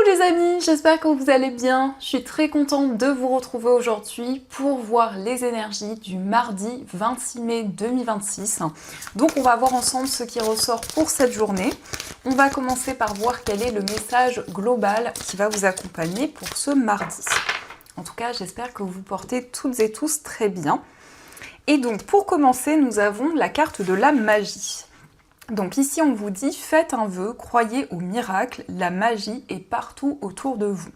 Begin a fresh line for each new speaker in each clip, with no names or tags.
les amis, j'espère que vous allez bien. Je suis très contente de vous retrouver aujourd'hui pour voir les énergies du mardi 26 mai 2026. Donc on va voir ensemble ce qui ressort pour cette journée. On va commencer par voir quel est le message global qui va vous accompagner pour ce mardi. En tout cas, j'espère que vous vous portez toutes et tous très bien. Et donc pour commencer, nous avons la carte de la magie. Donc ici on vous dit faites un vœu, croyez au miracle, la magie est partout autour de vous.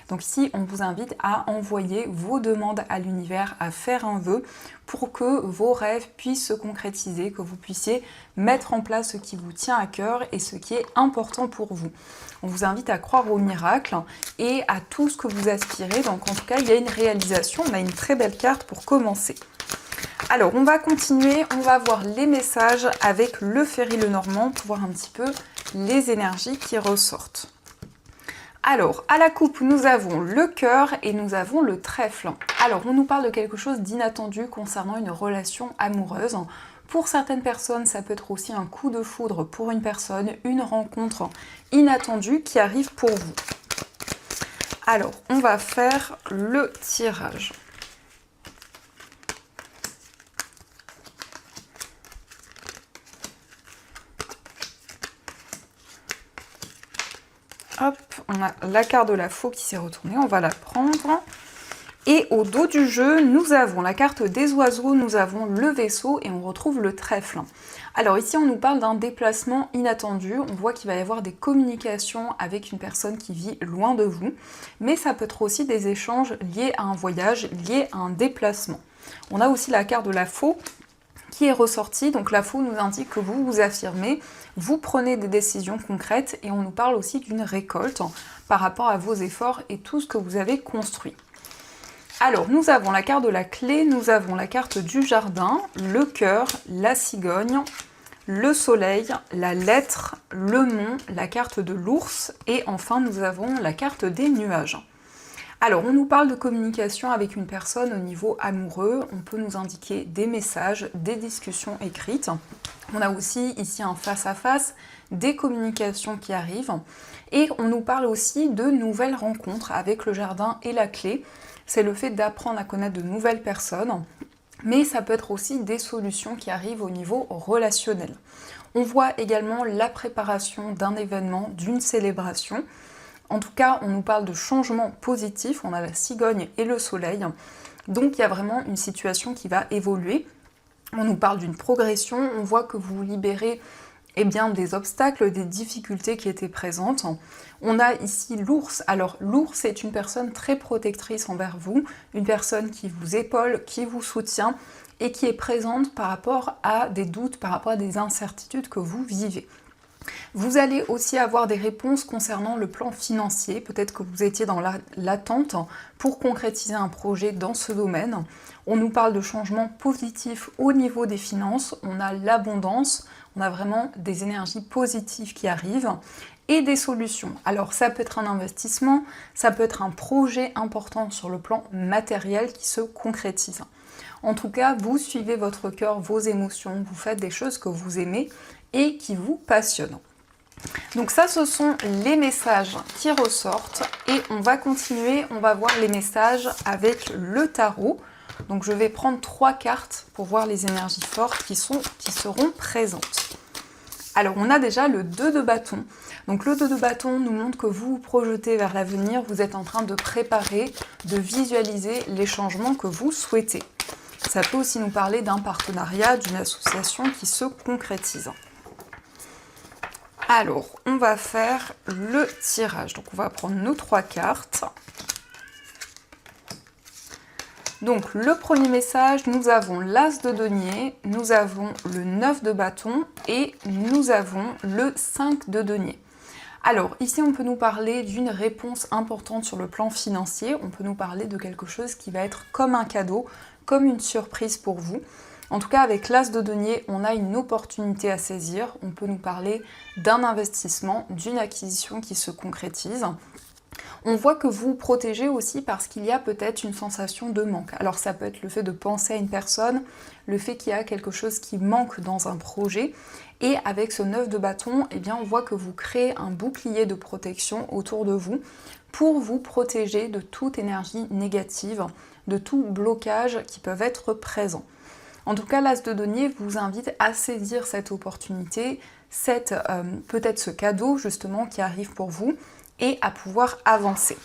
Donc ici on vous invite à envoyer vos demandes à l'univers, à faire un vœu pour que vos rêves puissent se concrétiser, que vous puissiez mettre en place ce qui vous tient à cœur et ce qui est important pour vous. On vous invite à croire au miracle et à tout ce que vous aspirez. Donc en tout cas il y a une réalisation, on a une très belle carte pour commencer. Alors, on va continuer, on va voir les messages avec le Ferry Lenormand pour voir un petit peu les énergies qui ressortent. Alors, à la coupe, nous avons le cœur et nous avons le trèfle. Alors, on nous parle de quelque chose d'inattendu concernant une relation amoureuse. Pour certaines personnes, ça peut être aussi un coup de foudre pour une personne, une rencontre inattendue qui arrive pour vous. Alors, on va faire le tirage. Hop, on a la carte de la faux qui s'est retournée, on va la prendre. Et au dos du jeu, nous avons la carte des oiseaux, nous avons le vaisseau et on retrouve le trèfle. Alors ici, on nous parle d'un déplacement inattendu. On voit qu'il va y avoir des communications avec une personne qui vit loin de vous. Mais ça peut être aussi des échanges liés à un voyage, liés à un déplacement. On a aussi la carte de la faux qui est ressortie. Donc la faux nous indique que vous vous affirmez, vous prenez des décisions concrètes et on nous parle aussi d'une récolte par rapport à vos efforts et tout ce que vous avez construit. Alors nous avons la carte de la clé, nous avons la carte du jardin, le cœur, la cigogne, le soleil, la lettre, le mont, la carte de l'ours et enfin nous avons la carte des nuages. Alors, on nous parle de communication avec une personne au niveau amoureux. On peut nous indiquer des messages, des discussions écrites. On a aussi ici un face-à-face, des communications qui arrivent. Et on nous parle aussi de nouvelles rencontres avec le jardin et la clé. C'est le fait d'apprendre à connaître de nouvelles personnes. Mais ça peut être aussi des solutions qui arrivent au niveau relationnel. On voit également la préparation d'un événement, d'une célébration. En tout cas, on nous parle de changements positifs, on a la cigogne et le soleil, donc il y a vraiment une situation qui va évoluer. On nous parle d'une progression, on voit que vous vous libérez des obstacles, des difficultés qui étaient présentes. On a ici l'ours. Alors l'ours est une personne très protectrice envers vous, une personne qui vous épaule, qui vous soutient et qui est présente par rapport à des doutes, par rapport à des incertitudes que vous vivez. Vous allez aussi avoir des réponses concernant le plan financier. Peut-être que vous étiez dans l'attente pour concrétiser un projet dans ce domaine. On nous parle de changements positifs au niveau des finances. On a l'abondance, on a vraiment des énergies positives qui arrivent et des solutions. Alors ça peut être un investissement, ça peut être un projet important sur le plan matériel qui se concrétise. En tout cas, vous suivez votre cœur, vos émotions, vous faites des choses que vous aimez et qui vous passionnent. Donc ça, ce sont les messages qui ressortent et on va continuer, on va voir les messages avec le tarot. Donc je vais prendre 3 cartes pour voir les énergies fortes qui seront présentes. Alors on a déjà le 2 de bâton. Donc le 2 de bâton nous montre que vous vous projetez vers l'avenir, vous êtes en train de préparer, de visualiser les changements que vous souhaitez. Ça peut aussi nous parler d'un partenariat, d'une association qui se concrétise. Alors, on va faire le tirage. Donc, on va prendre nos 3 cartes. Donc, le premier message, nous avons l'As de denier, nous avons le 9 de bâton et nous avons le 5 de denier. Alors, ici, on peut nous parler d'une réponse importante sur le plan financier. On peut nous parler de quelque chose qui va être comme un cadeau, comme une surprise pour vous. En tout cas, avec l'As de denier, on a une opportunité à saisir. On peut nous parler d'un investissement, d'une acquisition qui se concrétise. On voit que vous vous protégez aussi parce qu'il y a peut-être une sensation de manque. Alors ça peut être le fait de penser à une personne, le fait qu'il y a quelque chose qui manque dans un projet. Et avec ce 9 de bâton, eh bien, on voit que vous créez un bouclier de protection autour de vous pour vous protéger de toute énergie négative, de tout blocage qui peuvent être présents. En tout cas, l'As de denier vous invite à saisir cette opportunité, peut-être ce cadeau justement qui arrive pour vous, et à pouvoir avancer.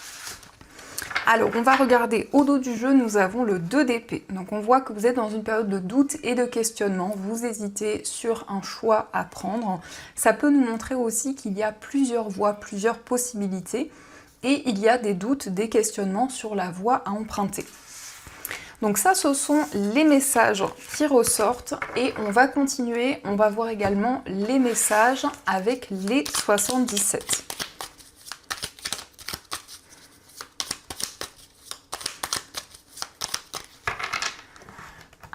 Alors, on va regarder au dos du jeu, nous avons le 2 d'épée. Donc on voit que vous êtes dans une période de doute et de questionnement, vous hésitez sur un choix à prendre. Ça peut nous montrer aussi qu'il y a plusieurs voies, plusieurs possibilités, et il y a des doutes, des questionnements sur la voie à emprunter. Donc ça, ce sont les messages qui ressortent, et on va continuer, on va voir également les messages avec les 77.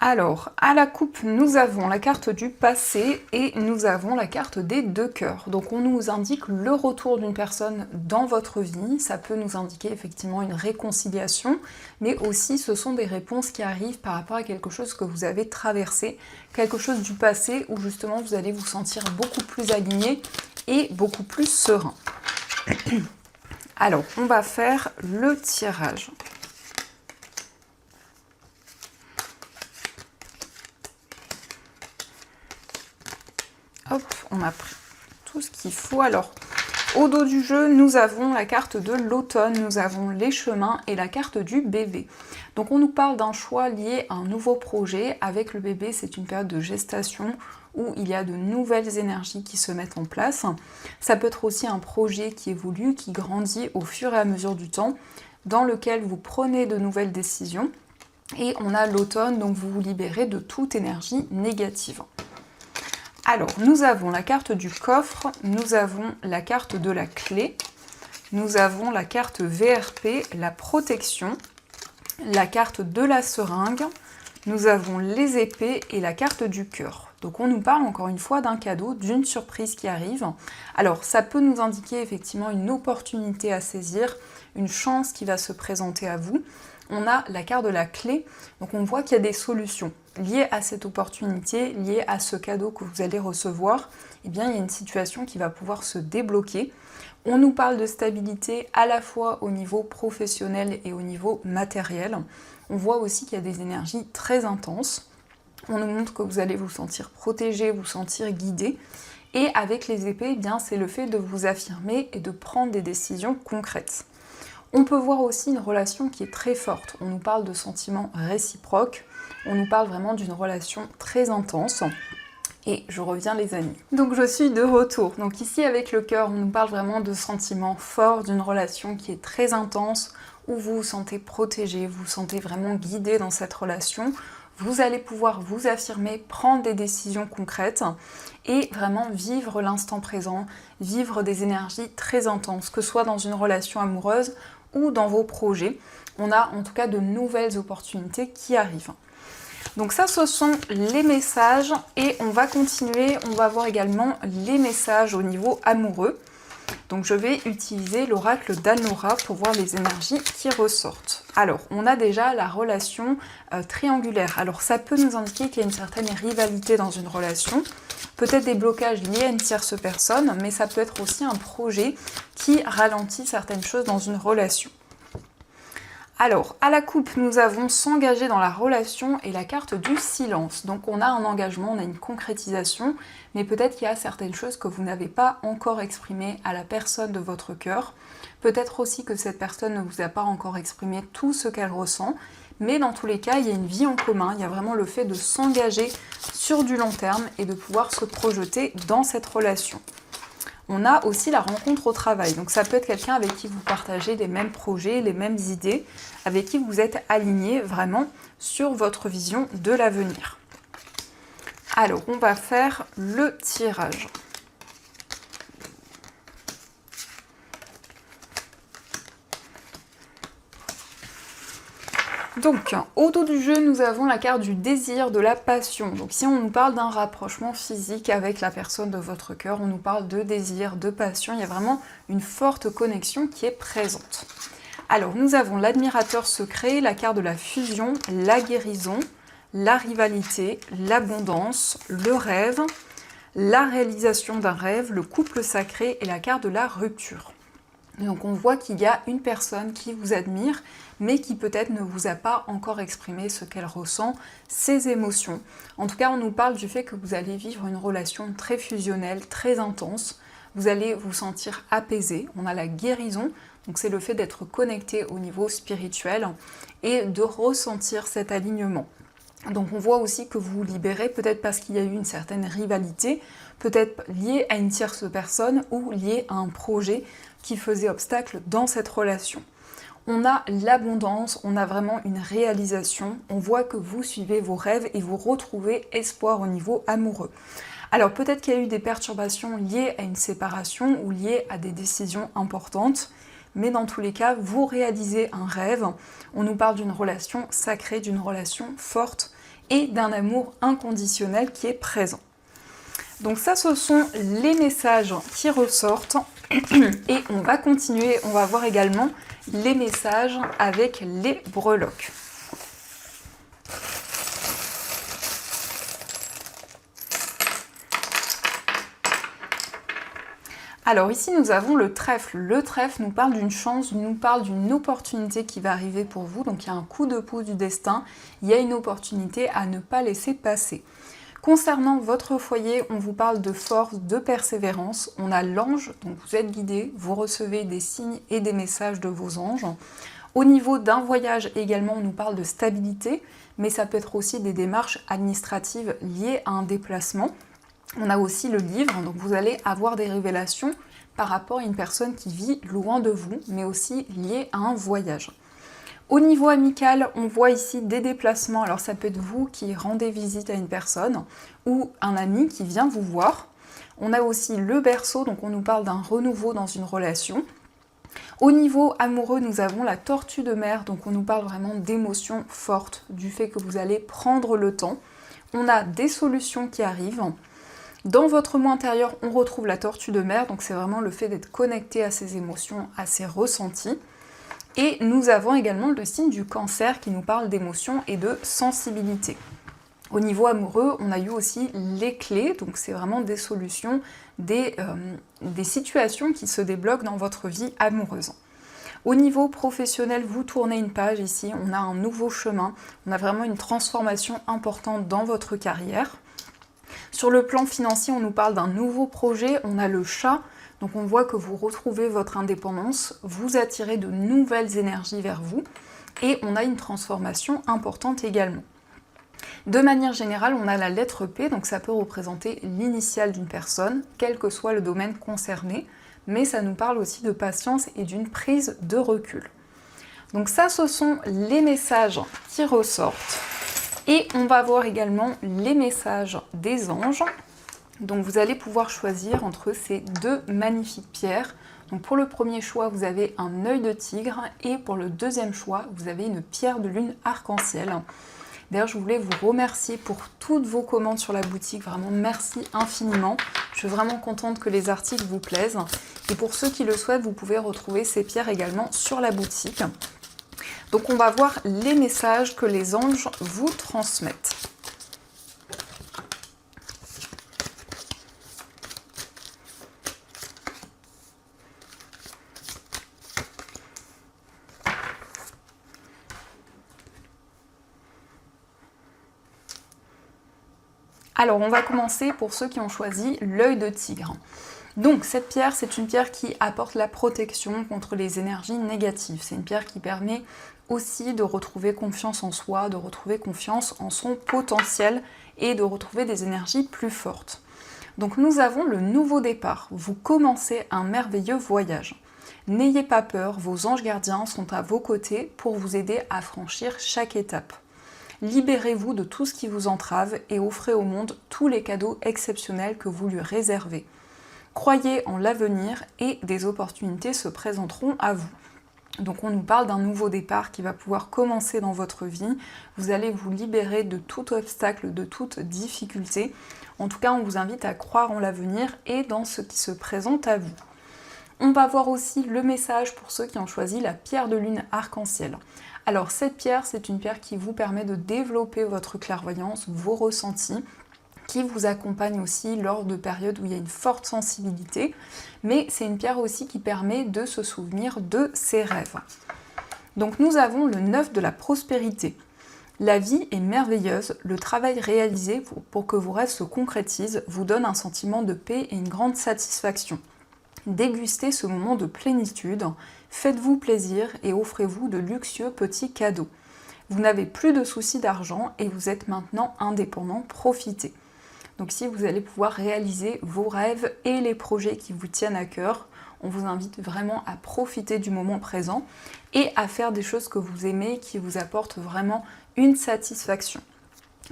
Alors, à la coupe, nous avons la carte du passé et nous avons la carte des 2 cœurs. Donc on nous indique le retour d'une personne dans votre vie. Ça peut nous indiquer effectivement une réconciliation, mais aussi ce sont des réponses qui arrivent par rapport à quelque chose que vous avez traversé, quelque chose du passé où justement vous allez vous sentir beaucoup plus aligné et beaucoup plus serein. Alors, on va faire le tirage. Hop, on a pris tout ce qu'il faut. Alors, au dos du jeu, nous avons la carte de l'automne, nous avons les chemins et la carte du bébé. Donc on nous parle d'un choix lié à un nouveau projet. Avec le bébé, c'est une période de gestation où il y a de nouvelles énergies qui se mettent en place. Ça peut être aussi un projet qui évolue, qui grandit au fur et à mesure du temps, dans lequel vous prenez de nouvelles décisions. Et on a l'automne, donc vous vous libérez de toute énergie négative. Alors, nous avons la carte du coffre, nous avons la carte de la clé, nous avons la carte VRP, la protection, la carte de la seringue, nous avons les épées et la carte du cœur. Donc on nous parle encore une fois d'un cadeau, d'une surprise qui arrive. Alors ça peut nous indiquer effectivement une opportunité à saisir, une chance qui va se présenter à vous. On a la carte de la clé, donc on voit qu'il y a des solutions liées à cette opportunité, liées à ce cadeau que vous allez recevoir. Eh bien, il y a une situation qui va pouvoir se débloquer. On nous parle de stabilité à la fois au niveau professionnel et au niveau matériel. On voit aussi qu'il y a des énergies très intenses. On nous montre que vous allez vous sentir protégé, vous sentir guidé. Et avec les épées, eh bien, c'est le fait de vous affirmer et de prendre des décisions concrètes. On peut voir aussi une relation qui est très forte. On nous parle de sentiments réciproques. On nous parle vraiment d'une relation très intense. Et je reviens les amis. Donc je suis de retour. Donc ici avec le cœur, on nous parle vraiment de sentiments forts, d'une relation qui est très intense, où vous vous sentez protégé, vous vous sentez vraiment guidé dans cette relation. Vous allez pouvoir vous affirmer, prendre des décisions concrètes et vraiment vivre l'instant présent, vivre des énergies très intenses, que ce soit dans une relation amoureuse ou dans vos projets. On a en tout cas de nouvelles opportunités qui arrivent. Donc ça, ce sont les messages et on va continuer, on va voir également les messages au niveau amoureux. Donc je vais utiliser l'oracle d'Anora pour voir les énergies qui ressortent. Alors, on a déjà la relation triangulaire. Alors ça peut nous indiquer qu'il y a une certaine rivalité dans une relation, peut-être des blocages liés à une tierce personne, mais ça peut être aussi un projet qui ralentit certaines choses dans une relation. Alors, à la coupe, nous avons s'engager dans la relation et la carte du silence. Donc on a un engagement, on a une concrétisation, mais peut-être qu'il y a certaines choses que vous n'avez pas encore exprimées à la personne de votre cœur. Peut-être aussi que cette personne ne vous a pas encore exprimé tout ce qu'elle ressent, mais dans tous les cas, il y a une vie en commun, il y a vraiment le fait de s'engager sur du long terme et de pouvoir se projeter dans cette relation. On a aussi la rencontre au travail, donc ça peut être quelqu'un avec qui vous partagez les mêmes projets, les mêmes idées, avec qui vous êtes aligné vraiment sur votre vision de l'avenir. Alors, on va faire le tirage. Donc, au dos du jeu, nous avons la carte du désir, de la passion. Donc ici, on nous parle d'un rapprochement physique avec la personne de votre cœur. On nous parle de désir, de passion. Il y a vraiment une forte connexion qui est présente. Alors, nous avons l'admirateur secret, la carte de la fusion, la guérison, la rivalité, l'abondance, le rêve, la réalisation d'un rêve, le couple sacré et la carte de la rupture. Donc on voit qu'il y a une personne qui vous admire, mais qui peut-être ne vous a pas encore exprimé ce qu'elle ressent, ses émotions. En tout cas, on nous parle du fait que vous allez vivre une relation très fusionnelle, très intense. Vous allez vous sentir apaisé. On a la guérison, donc c'est le fait d'être connecté au niveau spirituel et de ressentir cet alignement. Donc on voit aussi que vous vous libérez, peut-être parce qu'il y a eu une certaine rivalité, peut-être liée à une tierce personne ou liée à un projet qui faisait obstacle dans cette relation. On a l'abondance, on a vraiment une réalisation, on voit que vous suivez vos rêves et vous retrouvez espoir au niveau amoureux. Alors peut-être qu'il y a eu des perturbations liées à une séparation ou liées à des décisions importantes, mais dans tous les cas, vous réalisez un rêve. On nous parle d'une relation sacrée, d'une relation forte et d'un amour inconditionnel qui est présent. Donc ça, ce sont les messages qui ressortent. Et on va continuer, on va voir également les messages avec les breloques. Alors ici nous avons le trèfle. Le trèfle nous parle d'une chance, nous parle d'une opportunité qui va arriver pour vous. Donc il y a un coup de pouce du destin, il y a une opportunité à ne pas laisser passer. Concernant votre foyer, on vous parle de force, de persévérance. On a l'ange, donc vous êtes guidé, vous recevez des signes et des messages de vos anges. Au niveau d'un voyage également, on nous parle de stabilité, mais ça peut être aussi des démarches administratives liées à un déplacement. On a aussi le livre, donc vous allez avoir des révélations par rapport à une personne qui vit loin de vous, mais aussi liée à un voyage. Au niveau amical, on voit ici des déplacements. Alors ça peut être vous qui rendez visite à une personne ou un ami qui vient vous voir. On a aussi le berceau, donc on nous parle d'un renouveau dans une relation. Au niveau amoureux, nous avons la tortue de mer, donc on nous parle vraiment d'émotions fortes, du fait que vous allez prendre le temps. On a des solutions qui arrivent. Dans votre moi intérieur, on retrouve la tortue de mer, donc c'est vraiment le fait d'être connecté à ses émotions, à ses ressentis. Et nous avons également le signe du cancer qui nous parle d'émotions et de sensibilité. Au niveau amoureux, on a eu aussi les clés, donc c'est vraiment des solutions, des situations qui se débloquent dans votre vie amoureuse. Au niveau professionnel, vous tournez une page ici, on a un nouveau chemin, on a vraiment une transformation importante dans votre carrière. Sur le plan financier, on nous parle d'un nouveau projet, on a le chat, donc on voit que vous retrouvez votre indépendance, vous attirez de nouvelles énergies vers vous et on a une transformation importante également. De manière générale, on a la lettre P, donc ça peut représenter l'initiale d'une personne, quel que soit le domaine concerné, mais ça nous parle aussi de patience et d'une prise de recul. Donc ça, ce sont les messages qui ressortent. Et on va voir également les messages des anges. Donc vous allez pouvoir choisir entre ces deux magnifiques pierres. Donc pour le premier choix, vous avez un œil de tigre et pour le deuxième choix, vous avez une pierre de lune arc-en-ciel. D'ailleurs, je voulais vous remercier pour toutes vos commandes sur la boutique. Vraiment, merci infiniment. Je suis vraiment contente que les articles vous plaisent. Et pour ceux qui le souhaitent, vous pouvez retrouver ces pierres également sur la boutique. Donc on va voir les messages que les anges vous transmettent. Alors on va commencer pour ceux qui ont choisi l'œil de tigre. Donc cette pierre, c'est une pierre qui apporte la protection contre les énergies négatives. C'est une pierre qui permet aussi de retrouver confiance en soi, de retrouver confiance en son potentiel et de retrouver des énergies plus fortes. Donc nous avons le nouveau départ. Vous commencez un merveilleux voyage. N'ayez pas peur, vos anges gardiens sont à vos côtés pour vous aider à franchir chaque étape. Libérez-vous de tout ce qui vous entrave et offrez au monde tous les cadeaux exceptionnels que vous lui réservez. Croyez en l'avenir et des opportunités se présenteront à vous. Donc on nous parle d'un nouveau départ qui va pouvoir commencer dans votre vie. Vous allez vous libérer de tout obstacle, de toute difficulté. En tout cas, on vous invite à croire en l'avenir et dans ce qui se présente à vous. On va voir aussi le message pour ceux qui ont choisi la pierre de lune arc-en-ciel. Alors cette pierre, c'est une pierre qui vous permet de développer votre clairvoyance, vos ressentis, qui vous accompagne aussi lors de périodes où il y a une forte sensibilité, mais c'est une pierre aussi qui permet de se souvenir de ses rêves. Donc nous avons le 9 de la prospérité. La vie est merveilleuse, le travail réalisé pour que vos rêves se concrétisent vous donne un sentiment de paix et une grande satisfaction. Dégustez ce moment de plénitude, faites-vous plaisir et offrez-vous de luxueux petits cadeaux. Vous n'avez plus de soucis d'argent et vous êtes maintenant indépendant, profitez. Donc si vous allez pouvoir réaliser vos rêves et les projets qui vous tiennent à cœur, on vous invite vraiment à profiter du moment présent et à faire des choses que vous aimez, qui vous apportent vraiment une satisfaction.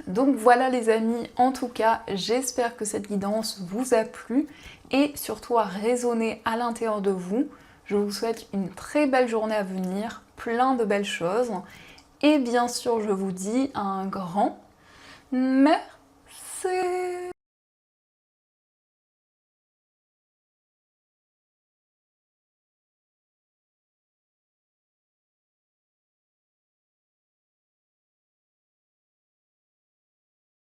Donc voilà les amis, en tout cas, j'espère que cette guidance vous a plu et surtout a résonné à l'intérieur de vous. Je vous souhaite une très belle journée à venir, plein de belles choses. Et bien sûr, je vous dis un grand merci.